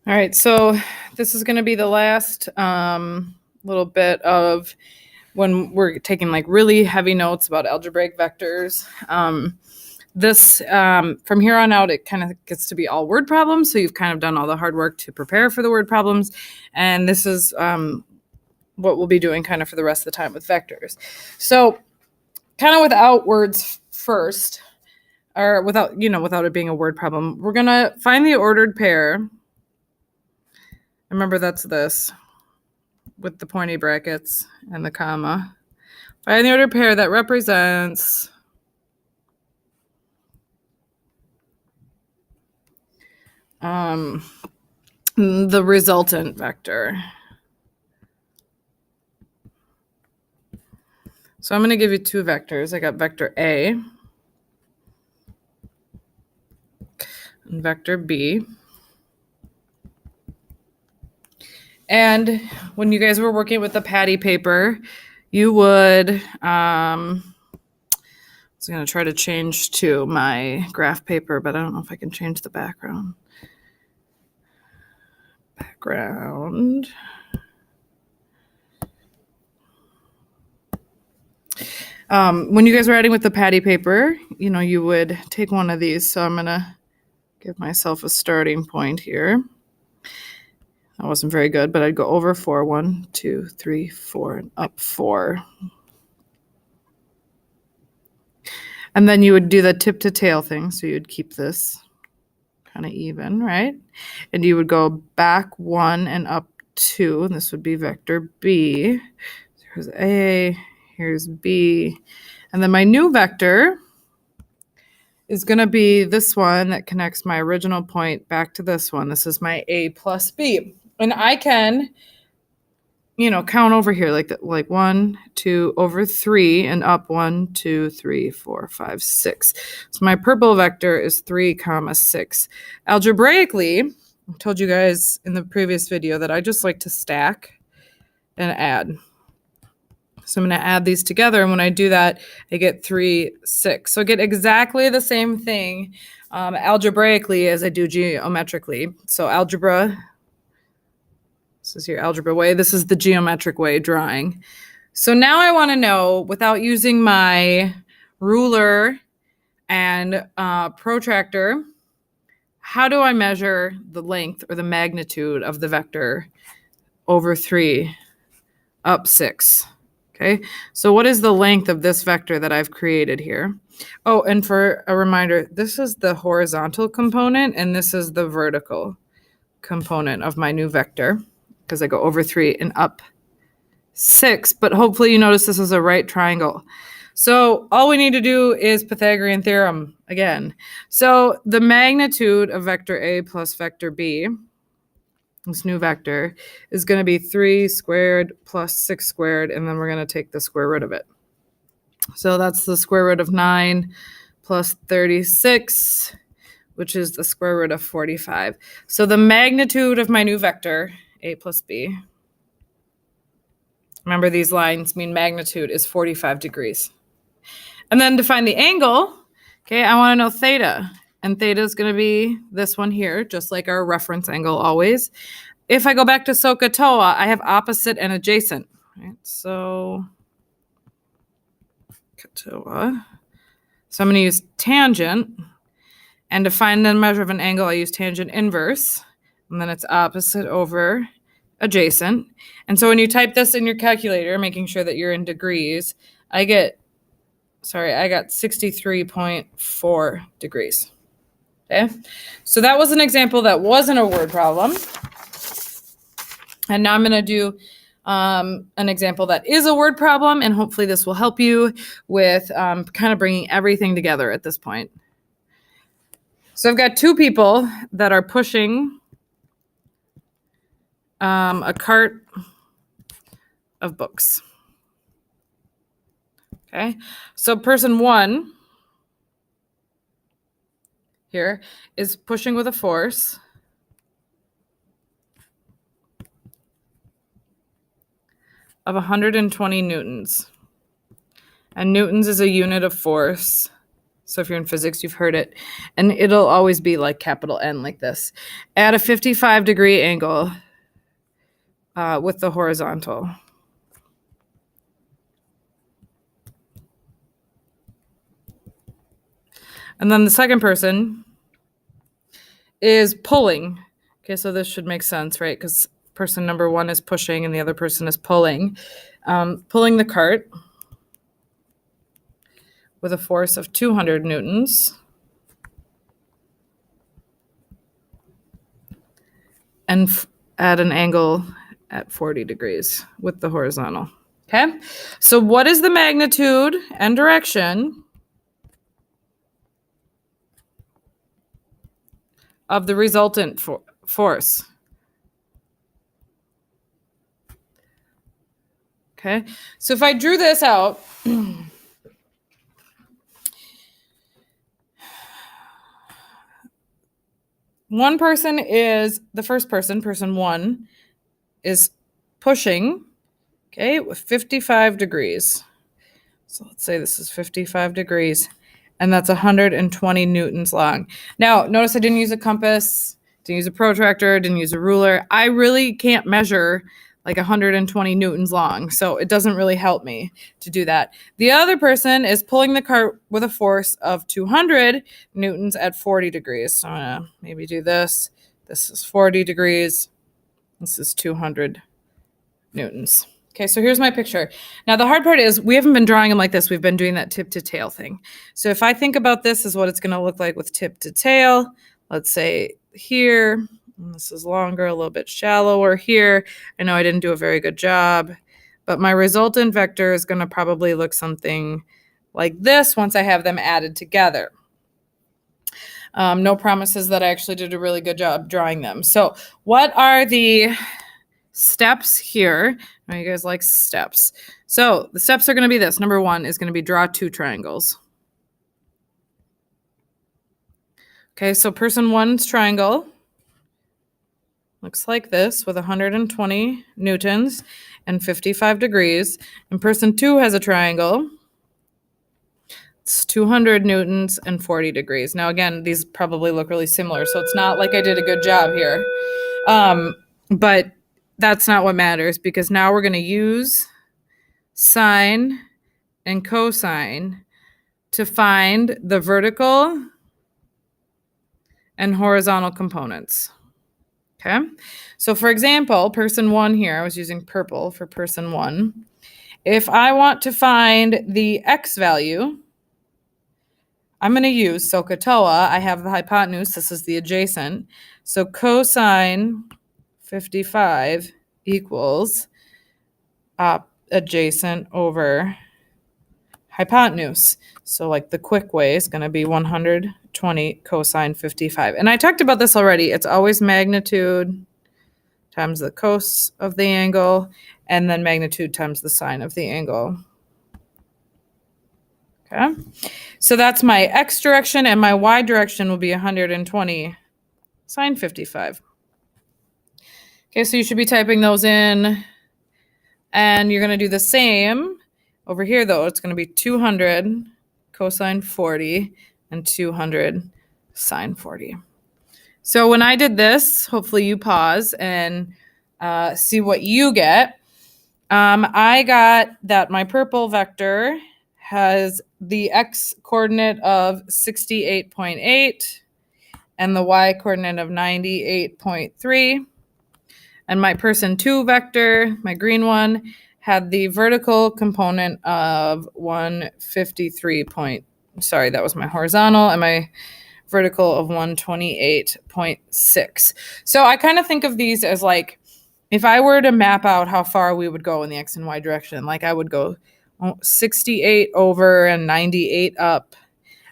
All right, so this is going to be the last little bit of when we're taking like really heavy notes about algebraic vectors. This from here on out, it kind of gets to be all word problems. So you've kind of done all the hard work to prepare for the word problems, and this is what we'll be doing kind of for the rest of the time with vectors. So kind of without words first, or without it being a word problem, we're gonna find the ordered pair. Remember, that's this with the pointy brackets and the comma. Find the ordered pair that represents the resultant vector. So I'm going to give you two vectors. I got vector A and vector B. And when you guys were working with the patty paper, you would, I was going to try to change to my graph paper, but I don't know if I can change the background. When you guys were writing with the patty paper, you would take one of these. So I'm going to give myself a starting point here. That wasn't very good, but I'd go over 4, 1, 2, 3, 4, and up 4. And then you would do the tip to tail thing. So you'd keep this kind of even, right? And you would go back 1 and up 2, and this would be vector B. So here's A, here's B. And then my new vector is going to be this one that connects my original point back to this one. This is my A plus B. And I can, count over here like 1, 2, over 3 and up 1, 2, 3, 4, 5, 6. So my purple vector is 3, 6. Algebraically, I told you guys in the previous video that I just like to stack and add. So I'm going to add these together, and when I do that, I get 3, 6. So I get exactly the same thing algebraically as I do geometrically. So algebra, this is your algebra way. This is the geometric way drawing. So now I want to know, without using my ruler and protractor, how do I measure the length or the magnitude of the vector over 3 up 6? Okay, so what is the length of this vector that I've created here? Oh, and for a reminder, this is the horizontal component and this is the vertical component of my new vector, because I go over 3 and up 6, but hopefully you notice this is a right triangle. So all we need to do is Pythagorean theorem again. So the magnitude of vector A plus vector B, this new vector, is going to be 3 squared plus 6 squared, and then we're going to take the square root of it. So that's the square root of 9 plus 36, which is the square root of 45. So the magnitude of my new vector, A plus B, remember these lines mean magnitude, is 45 degrees. And then to find the angle, okay, I want to know theta. And theta is going to be this one here, just like our reference angle always. If I go back to SOHCAHTOA, I have opposite and adjacent. Right? So SOHCAHTOA. So I'm going to use tangent. And to find the measure of an angle, I use tangent inverse. And then it's opposite over adjacent. And so when you type this in your calculator, making sure that you're in degrees, I got 63.4 degrees. Okay, so that was an example that wasn't a word problem. And now I'm going to do an example that is a word problem, and hopefully this will help you with kind of bringing everything together at this point. So I've got two people that are pushing a cart of books. Okay, so person 1 here is pushing with a force of 120 newtons. And newtons is a unit of force So if you're in physics, you've heard it. And it'll always be like capital N like this. At a 55-degree angle with the horizontal. And then the second person is pulling. Okay, so this should make sense, right? Because person number one is pushing and the other person is pulling. Pulling the cart with a force of 200 newtons. And at an angle at 40 degrees with the horizontal. Okay, so what is the magnitude and direction of the resultant force? Okay, so if I drew this out, one person is the first person, person one, is pushing, okay, with 55 degrees. So let's say this is 55 degrees, and that's 120 newtons long. Now, notice I didn't use a compass, didn't use a protractor, didn't use a ruler. I really can't measure like 120 newtons long, so it doesn't really help me to do that. The other person is pulling the cart with a force of 200 newtons at 40 degrees. So I'm gonna maybe do this. This is 40 degrees. This is 200 newtons. Okay, so here's my picture. Now, the hard part is we haven't been drawing them like this. We've been doing that tip to tail thing. So if I think about this as what it's going to look like with tip to tail, let's say here, and this is longer, a little bit shallower here. I know I didn't do a very good job, but my resultant vector is going to probably look something like this once I have them added together. No promises that I actually did a really good job drawing them. So what are the steps here? Now you guys like steps. So the steps are going to be this. Number one is going to be draw two triangles. Okay, so person one's triangle looks like this with 120 newtons and 55 degrees. And person two has a triangle. It's 200 newtons and 40 degrees. Now, again, these probably look really similar, so it's not like I did a good job here. But that's not what matters, because now we're going to use sine and cosine to find the vertical and horizontal components. Okay, so for example, person one here, I was using purple for person one. If I want to find the x value, I'm going to use SOHCAHTOA. I have the hypotenuse. This is the adjacent. So cosine 55 equals adjacent over hypotenuse. So like the quick way is going to be 120 cosine 55. And I talked about this already. It's always magnitude times the cos of the angle, and then magnitude times the sine of the angle. Okay, so that's my x direction, and my y direction will be 120 sine 55. Okay, so you should be typing those in, and you're going to do the same over here, though. It's going to be 200 cosine 40 and 200 sine 40. So when I did this, hopefully you pause and see what you get. I got that my purple vector has the x coordinate of 68.8 and the y coordinate of 98.3. And my person two vector, my green one, had the vertical component of 153 sorry, that was my horizontal, and my vertical of 128.6. So I kind of think of these as like, if I were to map out how far we would go in the x and y direction, like I would go 68 over and 98 up.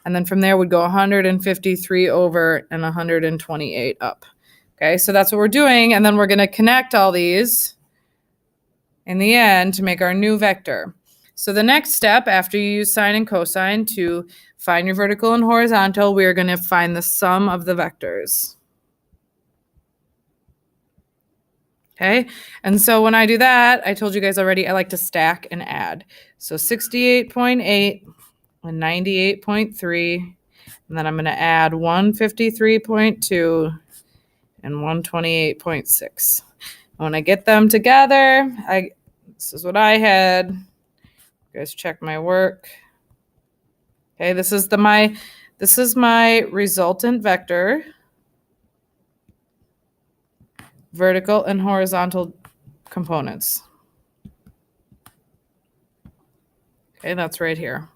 And then from there would go 153 over and 128 up. Okay, so that's what we're doing. And then we're going to connect all these in the end to make our new vector. So the next step, after you use sine and cosine to find your vertical and horizontal, we are going to find the sum of the vectors. Okay, and so when I do that, I told you guys already, I like to stack and add. So 68.8 and 98.3. And then I'm going to add 153.2 and 128.6. When I get them together, this is what I had. You guys check my work. Okay, this is my resultant vector. Vertical and horizontal components. Okay, that's right here.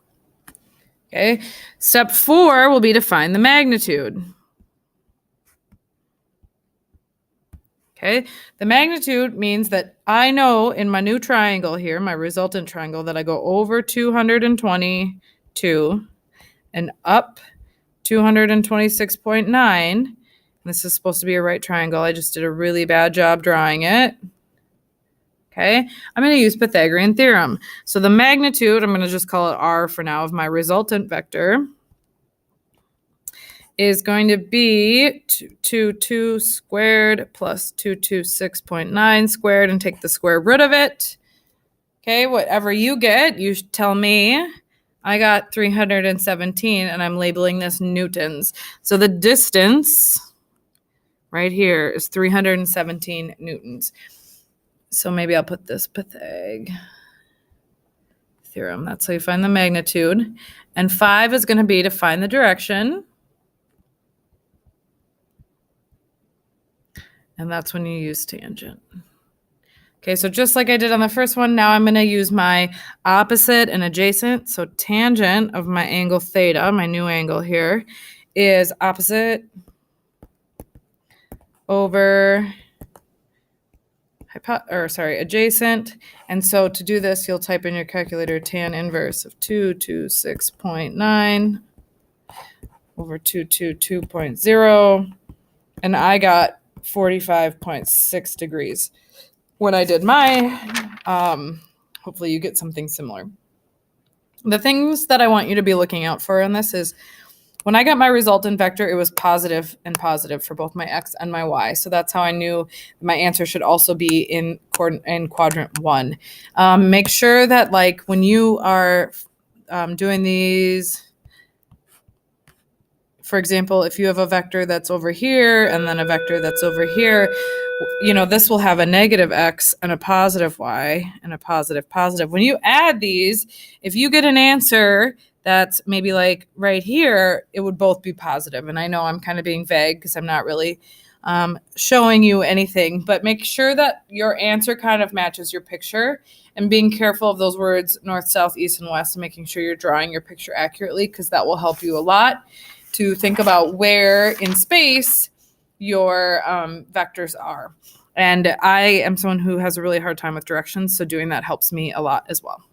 Okay, step 4 will be to find the magnitude. Okay, the magnitude means that I know in my new triangle here, my resultant triangle, that I go over 222 and up 226.9. This is supposed to be a right triangle. I just did a really bad job drawing it. Okay, I'm going to use Pythagorean theorem. So the magnitude, I'm going to just call it R for now, of my resultant vector is going to be 222 squared plus 226.9 squared, and take the square root of it. Okay, whatever you get, you tell me. I got 317, and I'm labeling this newtons. So the distance right here is 317 newtons. So maybe I'll put this Pythag theorem. That's how you find the magnitude. And 5 is going to be to find the direction. And that's when you use tangent. Okay, so just like I did on the first one, now I'm going to use my opposite and adjacent. So tangent of my angle theta, my new angle here, is opposite over adjacent. And so to do this, you'll type in your calculator tan inverse of 226.9 over 222.0. And I got 45.6 degrees. When I did my, hopefully you get something similar. The things that I want you to be looking out for in this is when I got my resultant vector, it was positive and positive for both my x and my y. So that's how I knew my answer should also be in quadrant 1. Make sure that like when you are doing these, for example, if you have a vector that's over here and then a vector that's over here, you know, this will have a negative x and a positive y and a positive positive. When you add these, if you get an answer that's maybe like right here, it would both be positive. And I know I'm kind of being vague because I'm not really showing you anything, but make sure that your answer kind of matches your picture, and being careful of those words north, south, east, and west, and making sure you're drawing your picture accurately, because that will help you a lot to think about where in space your vectors are. And I am someone who has a really hard time with directions, so doing that helps me a lot as well.